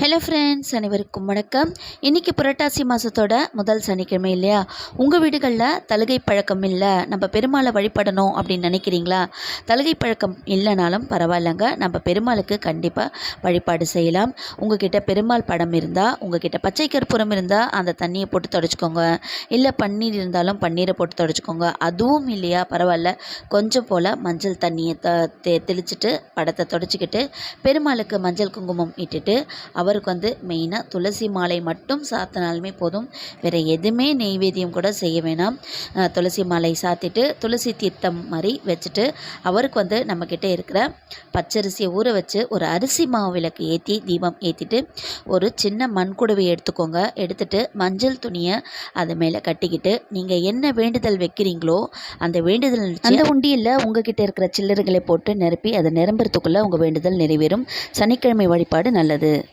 Hello friends, அனைவருக்கும் வணக்கம். இன்றைக்கி புரட்டாசி மாதத்தோட முதல் சனிக்கிழமை இல்லையா? உங்கள் வீடுகளில் தலுகை பழக்கம் இல்லை, நம்ம பெருமாளை வழிபடணும் அப்படின்னு நினைக்கிறீங்களா? தலுகை பழக்கம் இல்லைனாலும் பரவாயில்லைங்க, நம்ம பெருமாளுக்கு கண்டிப்பாக வழிபாடு செய்யலாம். உங்ககிட்ட பெருமாள் படம் இருந்தால், உங்ககிட்ட பச்சை கற்பூரம் இருந்தால் அந்த தண்ணியை போட்டு தொடச்சிக்கோங்க. இல்லை பன்னீர் இருந்தாலும் பன்னீரை போட்டு தொடச்சிக்கோங்க. அதுவும் இல்லையா, பரவாயில்ல, கொஞ்சம் போல் மஞ்சள் தண்ணியை தெளிச்சிட்டு படத்தை தொடச்சிக்கிட்டு பெருமாளுக்கு மஞ்சள் குங்குமம் இட்டுட்டு அவருக்கு மெயினாக துளசி மாலை மட்டும் சாத்தினாலுமே போதும். வேறு எதுவுமே நெய்வேத்தியம் கூட செய்ய வேணாம். துளசி மாலை சாத்திட்டு துளசி தீர்த்தம் மாதிரி வச்சுட்டு அவருக்கு நம்மக்கிட்ட இருக்கிற பச்சரிசியை ஊற வச்சு ஒரு அரிசி மாவு விளக்கு ஏற்றி தீபம் ஏற்றிட்டு ஒரு சின்ன மண்குடவை எடுத்துக்கோங்க. எடுத்துகிட்டு மஞ்சள் துணியை அது மேலே கட்டிக்கிட்டு நீங்கள் என்ன வேண்டுதல் வைக்கிறீங்களோ அந்த வேண்டுதல் அந்த உண்டியில் உங்ககிட்ட இருக்கிற சில்லறைகளை போட்டு நிரப்பி அதை நிரம்புறதுக்குள்ளே உங்கள் வேண்டுதல் நிறைவேறும். சனிக்கிழமை வழிபாடு நல்லது.